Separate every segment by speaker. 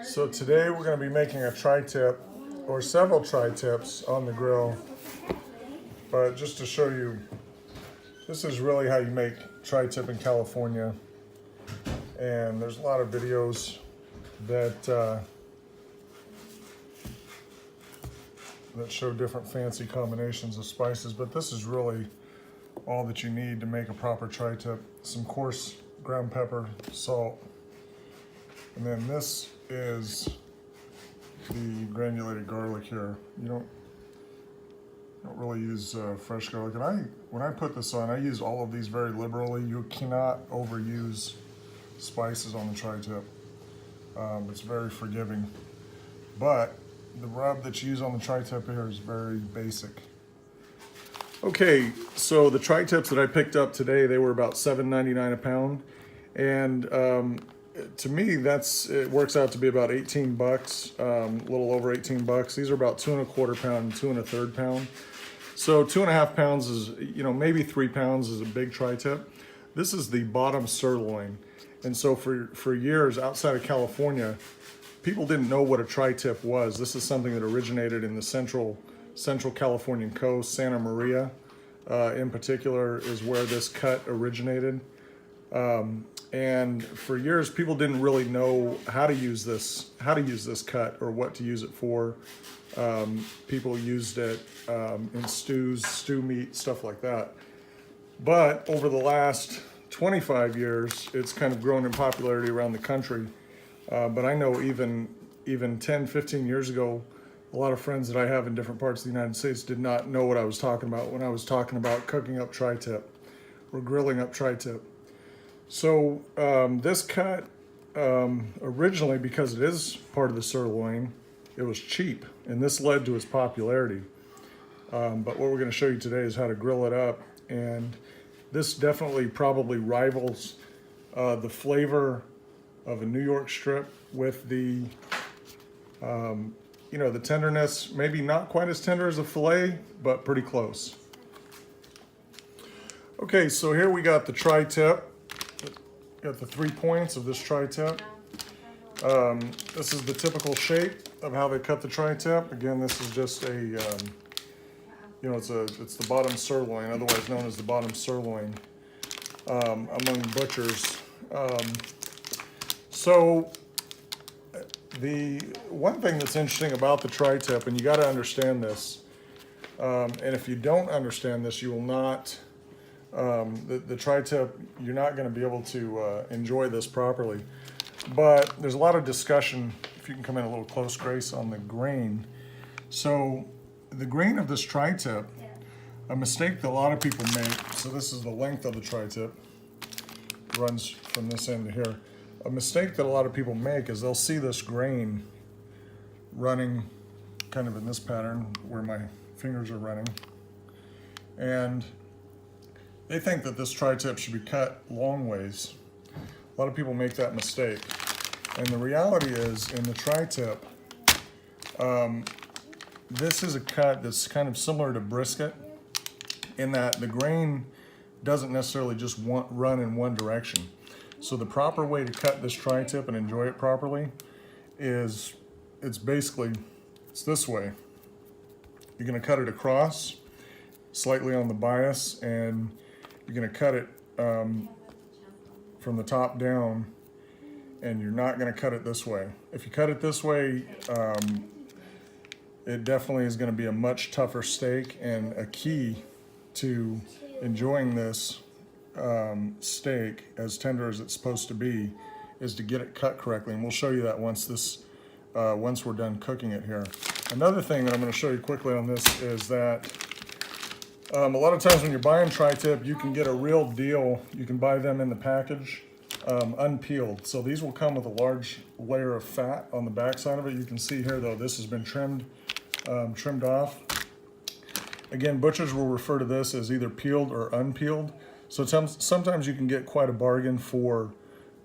Speaker 1: So today we're going to be making a tri-tip or several tri-tips on the grill. But just to show you, this is really how you make tri-tip in California. And there's a lot of videos that that show different fancy combinations of spices, but this is really all that you need to make a proper tri-tip. Some coarse ground pepper, salt, and then this is the granulated garlic here. You don't really use fresh garlic. And when I put this on, I use all of these very liberally. You cannot overuse spices on the tri-tip. It's very forgiving, but the rub that you use on the tri-tip here is very basic. Okay, so the tri-tips that I picked up today, they were about $7.99 a pound, and to me, it works out to be about 18 bucks, a little over 18 bucks. These are about 2 1/4 pound, 2 1/3 pound. So 2 1/2 pounds is, maybe 3 pounds is a big tri-tip. This is the bottom sirloin. And so for years outside of California, people didn't know what a tri-tip was. This is something that originated in the central Californian coast. Santa Maria, in particular, is where this cut originated. And for years, people didn't really know how to use this cut or what to use it for. People used it in stews, stew meat, stuff like that. But over the last 25 years, it's kind of grown in popularity around the country. But I know even 10, 15 years ago, a lot of friends that I have in different parts of the United States did not know what I was talking about when I was talking about cooking up tri-tip or grilling up tri-tip. So this cut, originally, because it is part of the sirloin, it was cheap, and this led to its popularity. But what we're going to show you today is how to grill it up, and this definitely probably rivals the flavor of a New York strip with the, the tenderness. Maybe not quite as tender as a filet, but pretty close. Okay, so here we got the tri-tip. Got the 3 points of this tri-tip. This is the typical shape of how they cut the tri-tip. Again, this is just a, it's the bottom sirloin, otherwise known as the bottom sirloin among butchers. So the one thing that's interesting about the tri-tip, and you got to understand this, and if you don't understand this, you will not. The tri-tip, you're not going to be able to enjoy this properly. But there's a lot of discussion, if you can come in a little close, Grace, on the grain. So the grain of this tri-tip, a mistake that a lot of people make, so this is the length of the tri-tip, runs from this end to here. A mistake that a lot of people make is they'll see this grain running kind of in this pattern where my fingers are running, and they think that this tri-tip should be cut long ways. A lot of people make that mistake. And the reality is, in the tri-tip, this is a cut that's kind of similar to brisket in that the grain doesn't necessarily just run in one direction. So the proper way to cut this tri-tip and enjoy it properly is, it's this way. You're gonna cut it across, slightly on the bias, and you're going to cut it from the top down, and you're not going to cut it this way. If you cut it this way, it definitely is going to be a much tougher steak, and a key to enjoying this steak as tender as it's supposed to be is to get it cut correctly, and we'll show you that once we're done cooking it here. Another thing that I'm going to show you quickly on this is that a lot of times when you're buying tri-tip, you can get a real deal. You can buy them in the package, unpeeled. So these will come with a large layer of fat on the back side of it. You can see here, though, this has been trimmed off. Again, butchers will refer to this as either peeled or unpeeled. So sometimes you can get quite a bargain for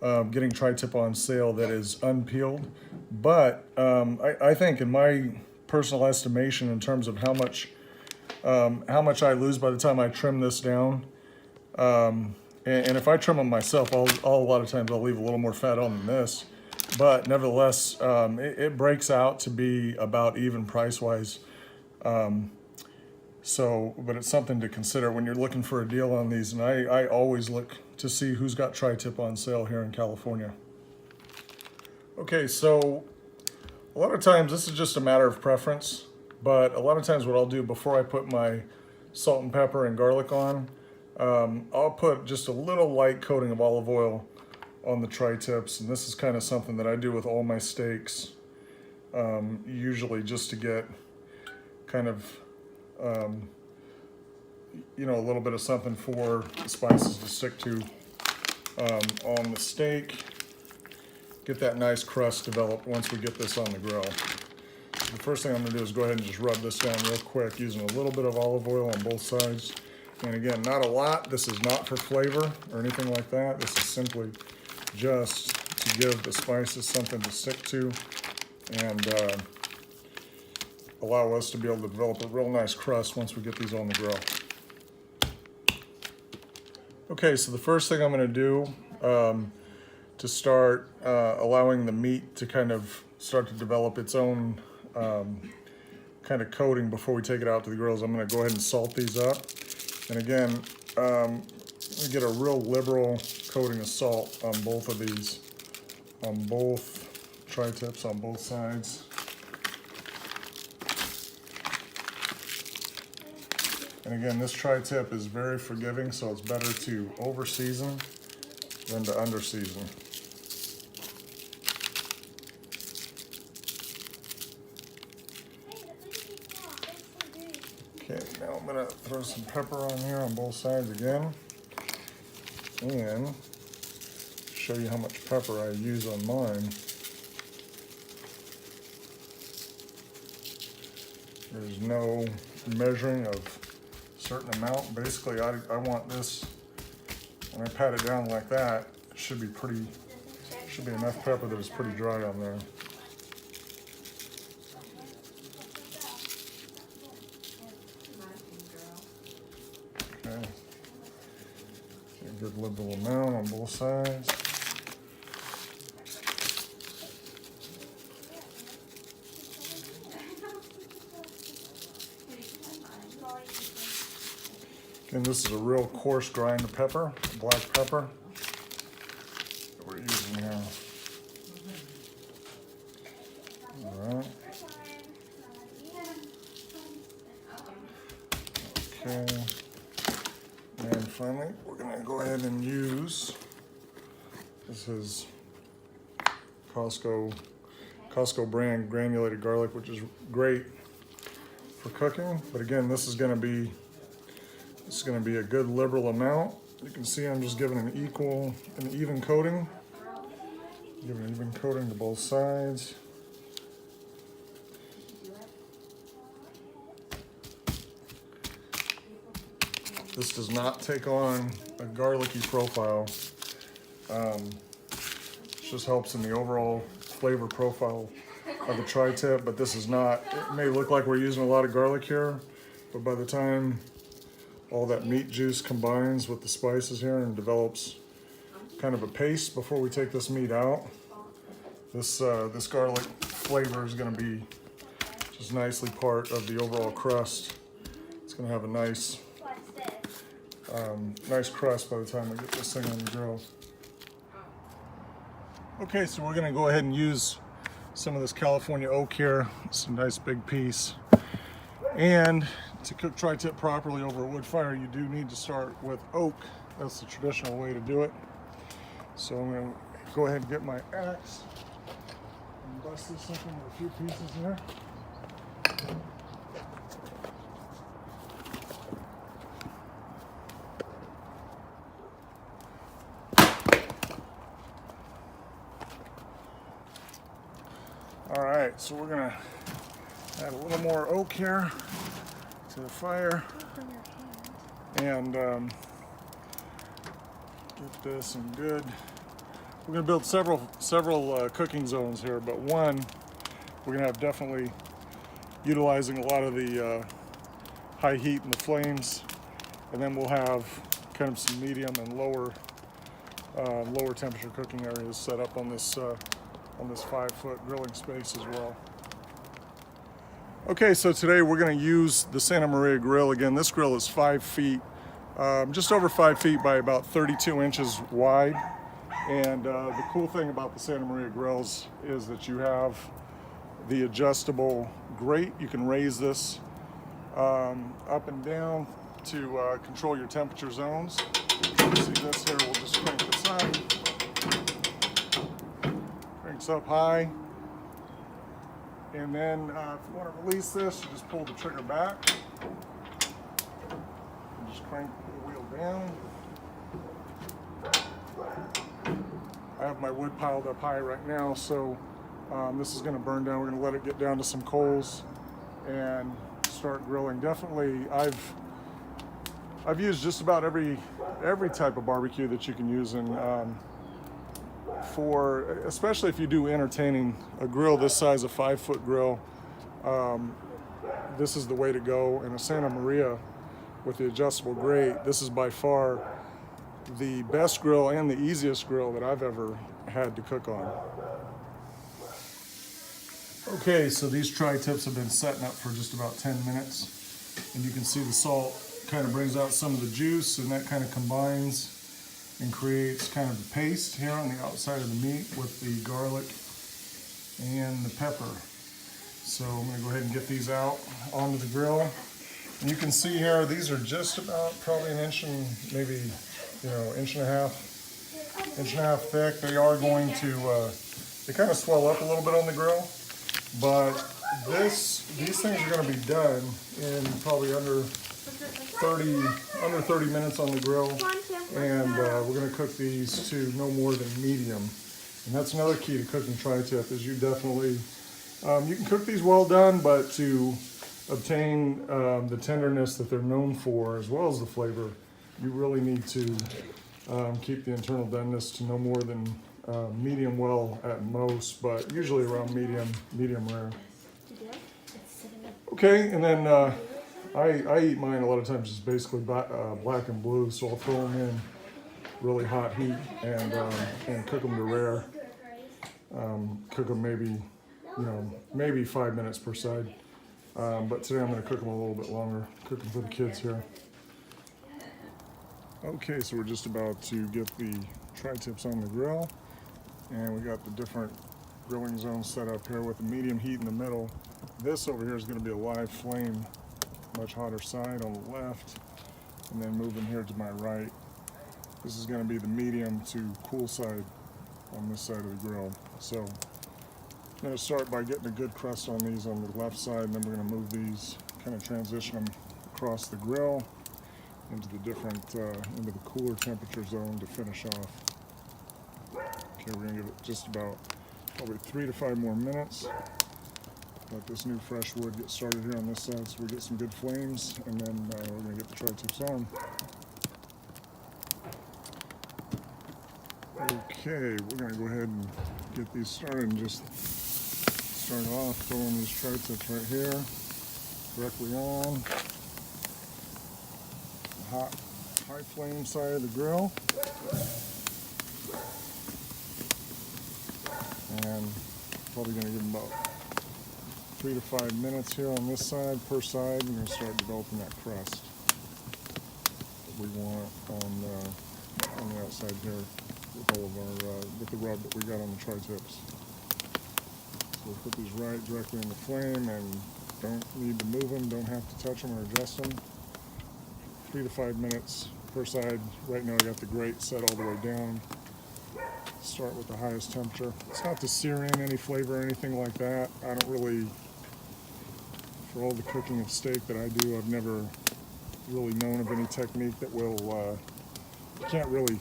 Speaker 1: getting tri-tip on sale that is unpeeled. But I think, in my personal estimation, in terms of how much I lose by the time I trim this down, and if I trim them myself, a lot of times I'll leave a little more fat on than this. but nevertheless, it breaks out to be about even price-wise. But it's something to consider when you're looking for a deal on these. And I always look to see who's got tri-tip on sale here in California. Okay, so a lot of times this is just a matter of preference, but a lot of times what I'll do before I put my salt and pepper and garlic on, I'll put just a little light coating of olive oil on the tri-tips, and this is kind of something that I do with all my steaks, usually just to get kind of you know, a little bit of something for the spices to stick to on the steak. Get that nice crust developed once we get this on the grill. The first thing I'm gonna do is go ahead and just rub this down real quick using a little bit of olive oil on both sides. And again, not a lot. This is not for flavor or anything like that. This is simply just to give the spices something to stick to and allow us to be able to develop a real nice crust once we get these on the grill. Okay, so the first thing I'm gonna do to start allowing the meat to kind of start to develop its own kind of coating before we take it out to the grills, I'm gonna go ahead and salt these up. And again, we get a real liberal coating of salt on both of these, on both tri-tips, on both sides. And again, this tri-tip is very forgiving, so it's better to over-season than to under-season. Okay, now I'm gonna throw some pepper on here on both sides again, and show you how much pepper I use on mine. There's no measuring of a certain amount. Basically, I want this, when I pat it down like that, it should be enough pepper that it's pretty dry on there. Okay, a good liberal amount on both sides. And this is a real coarse grind of pepper, black pepper that we're using here. All right. Okay. And finally, we're gonna go ahead and use, this is Costco brand granulated garlic, which is great for cooking. But again, this is gonna be a good liberal amount. You can see I'm just giving an even coating. Give an even coating to both sides. This does not take on a garlicky profile. It just helps in the overall flavor profile of the tri-tip, but this is not, it may look like we're using a lot of garlic here, but by the time all that meat juice combines with the spices here and develops kind of a paste before we take this meat out, this garlic flavor is going to be just nicely part of the overall crust. It's going to have a nice crust by the time we get this thing on the grill. Okay, so we're going to go ahead and use some of this California oak here. It's a nice big piece. And to cook tri-tip properly over a wood fire, you do need to start with oak. That's the traditional way to do it. So I'm going to go ahead and get my axe and bust this up into a few pieces here. All right, so we're gonna add a little more oak here to the fire and get this in good. We're gonna build several cooking zones here, but one, we're gonna have definitely utilizing a lot of the high heat in the flames, and then we'll have kind of some medium and lower temperature cooking areas set up on this on this 5-foot grilling space as well. Okay, so today we're going to use the Santa Maria grill. Again, this grill is 5 feet, just over 5 feet by about 32 inches wide. And the cool thing about the Santa Maria grills is that you have the adjustable grate. You can raise this up and down to control your temperature zones. See this here, we'll just crank this on. Cranks up high. And then if you want to release this, you just pull the trigger back. And just crank the wheel down. I have my wood piled up high right now, so this is going to burn down. We're going to let it get down to some coals and start grilling. Definitely, I've used just about every type of barbecue that you can use in especially if you do entertaining. A grill this size, a 5-foot grill, this is the way to go. And a Santa Maria with the adjustable grate, this is by far the best grill and the easiest grill that I've ever had to cook on. Okay, so these tri-tips have been setting up for just about 10 minutes. And you can see the salt kind of brings out some of the juice, and that kind of combines and creates kind of the paste here on the outside of the meat with the garlic and the pepper. So I'm going to go ahead and get these out onto the grill. And you can see here, these are just about probably an inch and maybe, inch and a half thick. They are going to, they kind of swell up a little bit on the grill, but these things are going to be done in probably under 30 minutes on the grill, and we're going to cook these to no more than medium. And that's another key to cooking tri-tip, is you definitely, you can cook these well done, but to obtain the tenderness that they're known for, as well as the flavor, you really need to keep the internal doneness to no more than medium well at most, but usually around medium rare. Okay, and then I eat mine a lot of times just basically black and blue, so I'll throw them in really hot heat and cook them to rare. Cook them maybe 5 minutes per side. But today I'm going to cook them a little bit longer, cooking for the kids here. Okay, so we're just about to get the tri-tips on the grill, and we got the different grilling zones set up here with the medium heat in the middle. This over here is going to be a live flame, much hotter side on the left, and then moving here to my right. This is going to be the medium to cool side on this side of the grill. So I'm going to start by getting a good crust on these on the left side, and then we're going to move these, kind of transition them across the grill into the different, into the cooler temperature zone to finish off. Okay, we're going to give it just about probably 3 to 5 more minutes. Let this new fresh wood get started here on this side so we get some good flames, and then we're going to get the tri-tips on. Okay, we're going to go ahead and get these started and just start off throwing these tri-tips right here, directly on the hot, high flame side of the grill. And probably going to give them about 3 to 5 minutes here on this side, per side. We're going to start developing that crust that we want on the outside here with all of our, with the rub that we got on the tri-tips. So we'll put these right directly in the flame and don't need to move them, don't have to touch them or adjust them. 3 to 5 minutes per side. Right now I got the grate set all the way down. Start with the highest temperature. It's not to sear in any flavor or anything like that. I don't really, for all the cooking of steak that I do, I've never really known of any technique that will, you can't really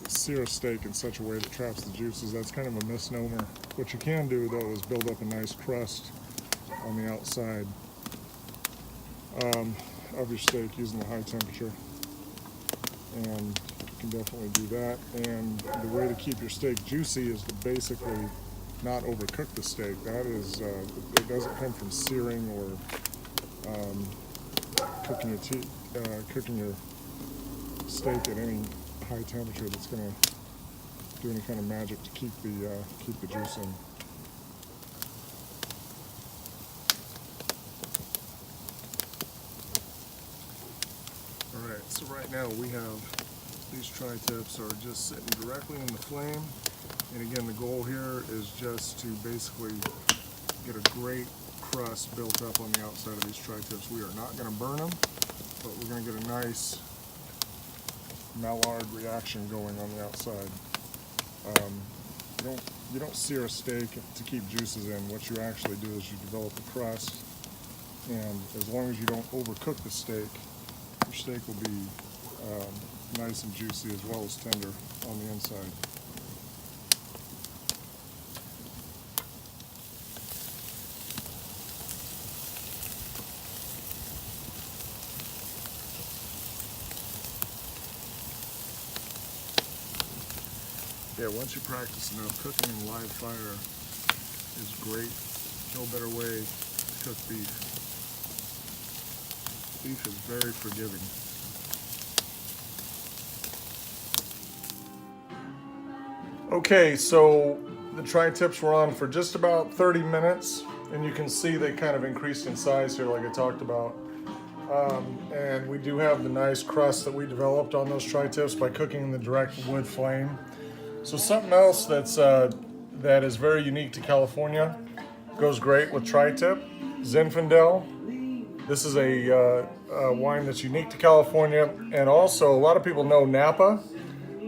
Speaker 1: sear a steak in such a way that traps the juices. That's kind of a misnomer. What you can do though is build up a nice crust on the outside of your steak using the high temperature, and you can definitely do that. And the way to keep your steak juicy is to basically not overcook the steak. That is, it doesn't come from searing or cooking your steak at any high temperature that's going to do any kind of magic to keep the juice in. All right, so right now we have these tri-tips are just sitting directly in the flame, and again the goal here is just to basically get a great crust built up on the outside of these tri-tips. We are not going to burn them, but we're going to get a nice Maillard reaction going on the outside. You don't sear a steak to keep juices in. What you actually do is you develop a crust, and as long as you don't overcook the steak, your steak will be nice and juicy as well as tender on the inside. Yeah, once you practice enough, cooking in live fire is great. No better way to cook beef. Beef is very forgiving. Okay, so the tri-tips were on for just about 30 minutes, and you can see they kind of increased in size here like I talked about. And we do have the nice crust that we developed on those tri-tips by cooking in the direct wood flame. So something else that is very unique to California, goes great with tri-tip, Zinfandel. This is a wine that's unique to California, and also a lot of people know Napa,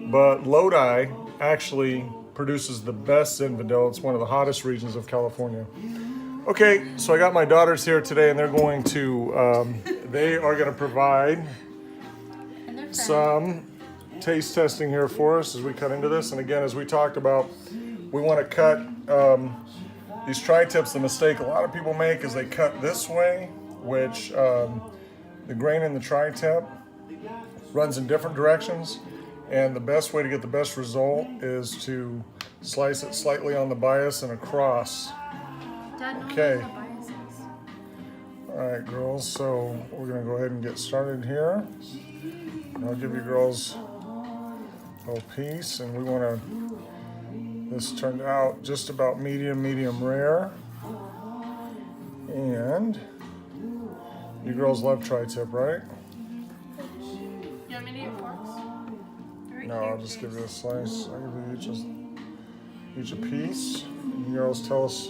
Speaker 1: but Lodi actually produces the best Zinfandel. It's one of the hottest regions of California. Okay, so I got my daughters here today, and they're going to provide some taste testing here for us as we cut into this. And again, as we talked about, we want to cut these tri-tips. The mistake a lot of people make is they cut this way, which the grain in the tri-tip runs in different directions, and the best way to get the best result is to slice it slightly on the bias and across. Okay. All right, girls, so we're gonna go ahead and get started here. I'll give you girls a little piece, and we want this turned out just about medium rare. And you girls love tri-tip, right?
Speaker 2: You want me to get forks?
Speaker 1: No, I'll just give you a slice. I'll give you each a piece. You girls tell us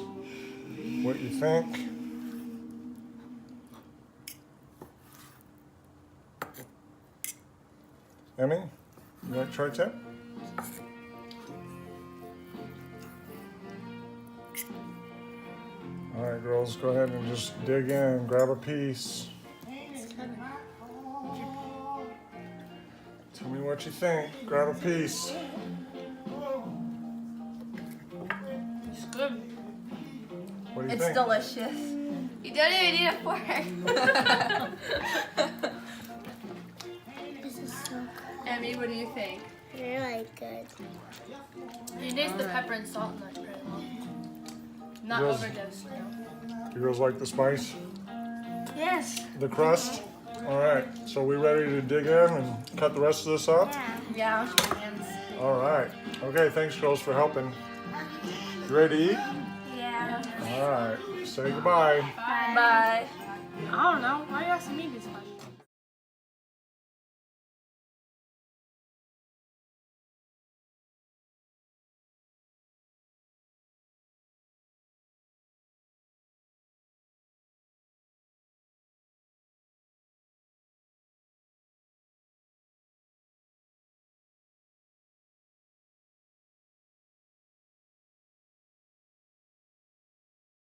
Speaker 1: what you think. Emmy, you like tri-tip? All right, girls, go ahead and just dig in, grab a piece. Tell me what you think. Grab a piece.
Speaker 2: It's good.
Speaker 1: What do you
Speaker 3: It's
Speaker 1: think?
Speaker 3: delicious. You don't even need a fork.
Speaker 4: This is so
Speaker 2: Emmy, what do you think?
Speaker 4: really good.
Speaker 2: You taste the pepper and salt in that pretty well. Not
Speaker 1: Yes.
Speaker 2: overdosed, no.
Speaker 1: You girls like the spice?
Speaker 2: Yes.
Speaker 1: The crust? All right, so we ready to dig in and cut the rest of this up?
Speaker 3: Yeah.
Speaker 1: All right. Okay, thanks girls for helping. You ready to eat?
Speaker 3: Yeah.
Speaker 1: All right, say goodbye.
Speaker 3: Bye.
Speaker 2: I don't know. Why are you asking me these questions?